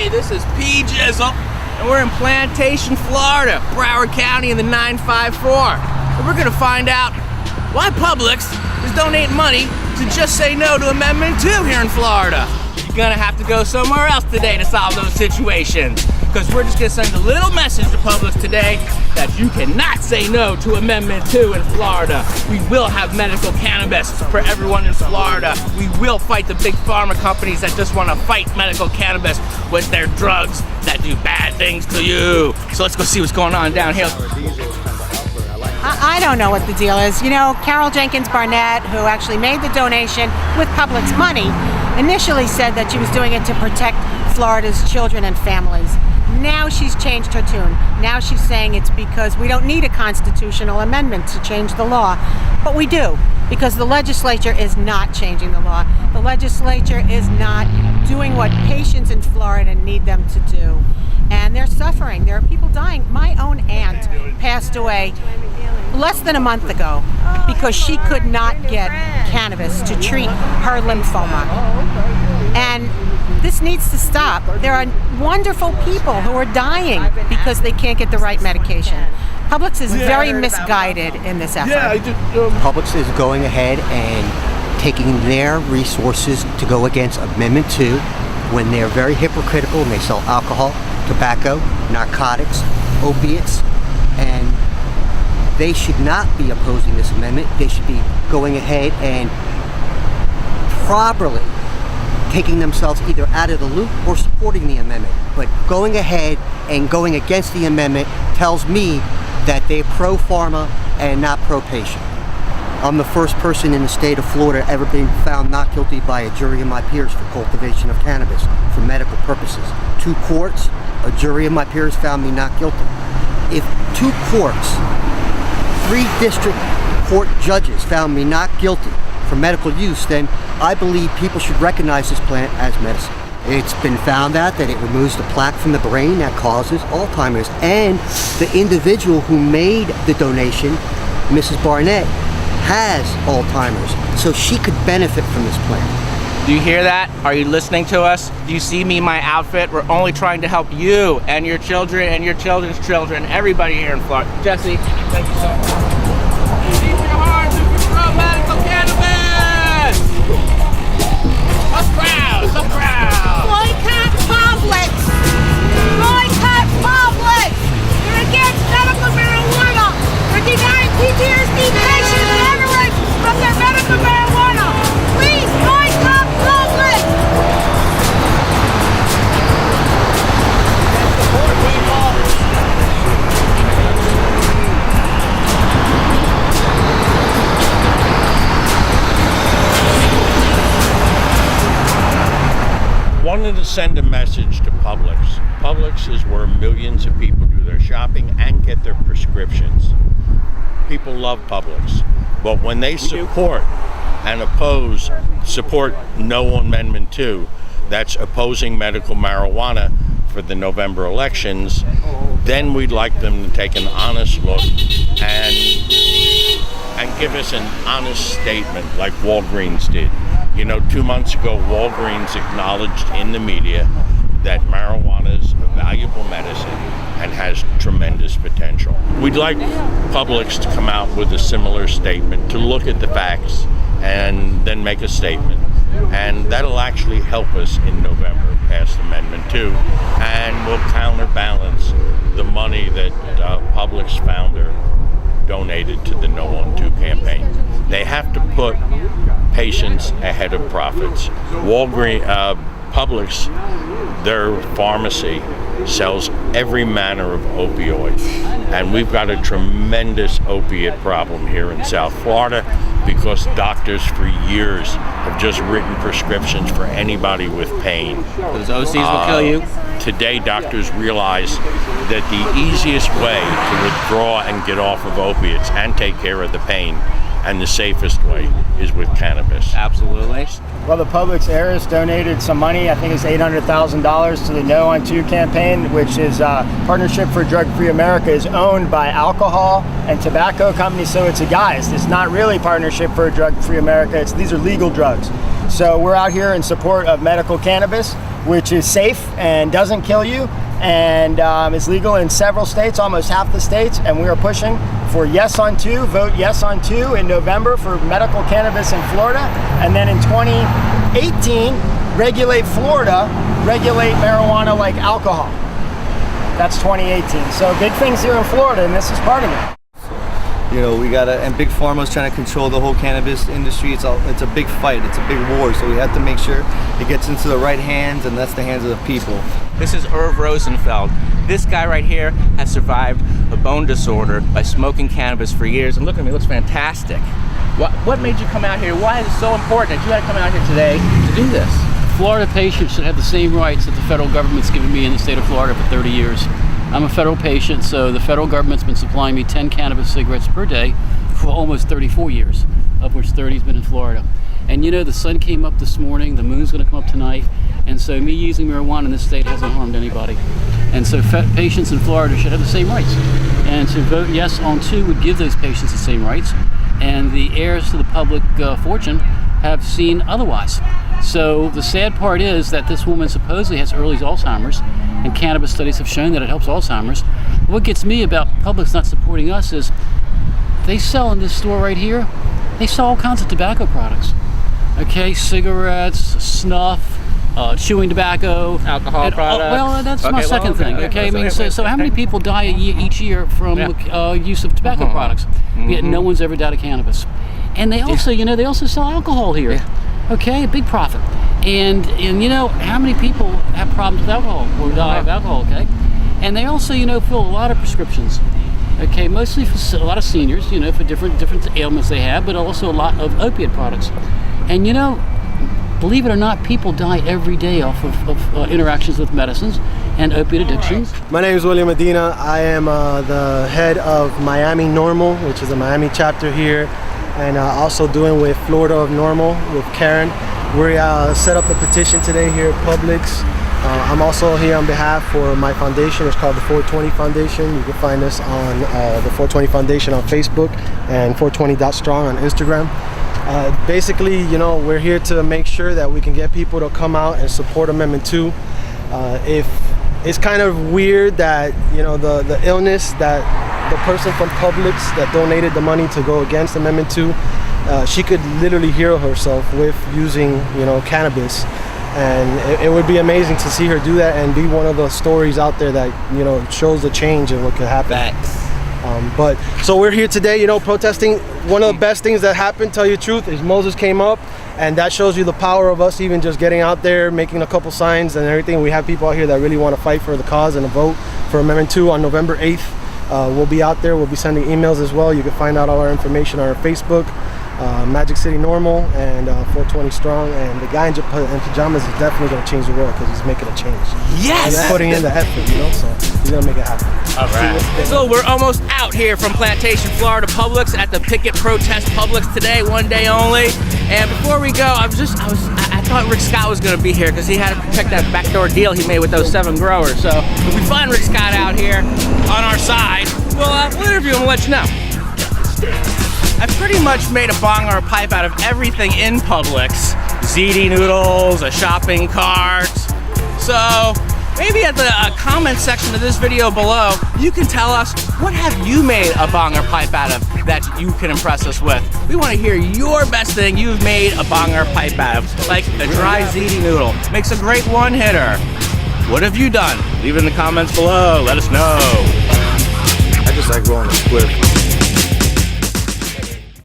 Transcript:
Hey, this is Pgizzle, and we're in Plantation, Florida, Broward County in the 954. And we're gonna find out why Publix is donating money to just say no to Amendment 2 here in Florida. You're gonna have to go somewhere else today to solve those situations, because we're just gonna send a little message to Publix today that you cannot say no to Amendment 2 in Florida. We will have medical cannabis for everyone in Florida. We will fight the big pharma companies that just wanna fight medical cannabis with their drugs that do bad things to you. So let's go see what's going on down here. I don't know what the deal is. You know, Carol Jenkins Barnett, who actually made the donation with Publix money, initially said that she was doing it to protect Florida's children and families. Now she's changed her tune. Now she's saying it's because we don't need a constitutional amendment to change the law. But we do, because the legislature is not changing the law. The legislature is not doing what patients in Florida need them to do. And they're suffering. There are people dying. My own aunt passed away less than a month ago because she could not get cannabis to treat her lymphoma. And this needs to stop. There are wonderful people who are dying because they can't get the right medication. Publix is very misguided in this effort. Publix is going ahead and taking their resources to go against Amendment 2 when they're very hypocritical and they sell alcohol, tobacco, narcotics, opiates, and they should not be opposing this amendment. They should be going ahead and properly taking themselves either out of the loop or supporting the amendment. But going ahead and going against the amendment tells me that they're pro-pharma and not pro-patient. I'm the first person in the state of Florida ever being found not guilty by a jury of my peers for cultivation of cannabis for medical purposes. 2 courts, a jury of my peers found me not guilty. If 2 courts, 3 district court judges found me not guilty for medical use, then I believe people should recognize this plant as medicine. It's been found out that it removes the plaque from the brain that causes Alzheimer's, and the individual who made the donation, Mrs. Barnett, has Alzheimer's, so she could benefit from this plant. Do you hear that? Are you listening to us? Do you see me in my outfit? We're only trying to help you and your children and your children's children, everybody here in Florida. Jesse, thank you so much. Keep your hearts if you grow medical cannabis! So proud, so proud! Boycott Publix! Boycott Publix! They're against medical marijuana! They're denying PTSD patients deliverance from their medical marijuana! Please boycott Publix! Wanted to send a message to Publix. Publix is where millions of people do their shopping and get their prescriptions. People love Publix, but when they support no Amendment 2, that's opposing medical marijuana for the November elections, then we'd like them to take an honest look and give us an honest statement like Walgreens did. You know, 2 months ago, Walgreens acknowledged in the media that marijuana is a valuable medicine and has tremendous potential. We'd like Publix to come out with a similar statement, to look at the facts and then make a statement. And that'll actually help us in November pass Amendment 2, and will counterbalance the money that Publix founder donated to the No on 2 campaign. They have to put patients ahead of profits. Publix, their pharmacy, sells every manner of opioid, and we've got a tremendous opiate problem here in South Florida because doctors for years have just written prescriptions for anybody with pain. Those OCs will kill you. Today, doctors realize that the easiest way to withdraw and get off of opiates and take care of the pain, and the safest way, is with cannabis. Absolutely. Well, the Publix heiress donated some money. I think it's $800,000 to the No on 2 campaign, which is Partnership for Drug-Free America, is owned by alcohol and tobacco companies. So it's a guise. It's not really Partnership for Drug-Free America. These are legal drugs. So we're out here in support of medical cannabis. which is safe and doesn't kill you, and is legal in several states, almost half the states, and we are pushing for Yes on 2, vote Yes on 2 in November for medical cannabis in Florida, and then in 2018, regulate Florida, regulate marijuana like alcohol. That's 2018. So big things here in Florida, and this is part of it. You know, we gotta, and Big Pharma's trying to control the whole cannabis industry. It's a big fight, it's a big war, so we have to make sure it gets into the right hands, and that's the hands of the people. This is Irv Rosenfeld. This guy right here has survived a bone disorder by smoking cannabis for years, and look at me, it looks fantastic. What made you come out here? Why is it so important that you had to come out here today to do this? Florida patients should have the same rights that the federal government's given me in the state of Florida for 30 years. I'm a federal patient, so the federal government's been supplying me 10 cannabis cigarettes per day for almost 34 years, of which 30's been in Florida. And you know, the sun came up this morning, the moon's gonna come up tonight, and so me using marijuana in this state hasn't harmed anybody. And so patients in Florida should have the same rights. And to vote Yes on 2 would give those patients the same rights, and the heirs to the public fortune have seen otherwise. So the sad part is that this woman supposedly has early Alzheimer's, and cannabis studies have shown that it helps Alzheimer's. What gets me about Publix not supporting us is they sell in this store right here, they sell all kinds of tobacco products. Okay, cigarettes, snuff, chewing tobacco, Alcohol products. Well, that's my second thing. Okay, I mean, so how many people die each year from use of tobacco products? Yet no one's ever died of cannabis. And they also, you know, they also sell alcohol here. Okay, a big profit. And you know, how many people have problems with alcohol or die of alcohol, okay? And they also, you know, fill a lot of prescriptions. Okay, mostly for a lot of seniors, you know, for different ailments they have, but also a lot of opiate products. And you know, believe it or not, people die every day off of interactions with medicines and opiate addictions. My name is William Medina. I am the head of Miami Normal, which is a Miami chapter here, and also doing with Florida of Normal with Karen. We set up a petition today here at Publix. I'm also here on behalf for my foundation. It's called the 420 Foundation. You can find us on the 420 Foundation on Facebook and 420.strong on Instagram. Basically, you know, we're here to make sure that we can get people to come out and support Amendment 2. If it's kind of weird that, you know, the illness that the person from Publix that donated the money to go against Amendment 2, she could literally heal herself with using, you know, cannabis. And it would be amazing to see her do that and be one of the stories out there that, you know, shows the change and what could happen. Facts. But so we're here today, you know, protesting. One of the best things that happened, tell you the truth, is Moses came up, and that shows you the power of us even just getting out there, making a couple signs and everything. We have people out here that really want to fight for the cause and a vote for Amendment 2 on November 8th. We'll be out there. We'll be sending emails as well. You can find out all our information on our Facebook, Magic City Normal, and 420 Strong. And the guy in pajamas is definitely going to change the world because he's making a change. Yes! And putting in the effort, you know, so he's going to make it happen. All right. So we're almost out here from Plantation, Florida Publix at the Picket Protest Publix today, one day only. And before we go, I thought Rick Scott was going to be here because he had to protect that backdoor deal he made with those 7 growers. So if we find Rick Scott out here on our side, we'll interview him and let you know. I've pretty much made a bong or a pipe out of everything in Publix. ZD noodles, a shopping cart. So maybe at the comment section of this video below, you can tell us, what have you made a bong or pipe out of that you can impress us with? We want to hear your best thing you've made a bong or pipe out of, like a dry ZD noodle. Makes a great one-hitter. What have you done? Leave it in the comments below. Let us know. I just like rolling a spliff.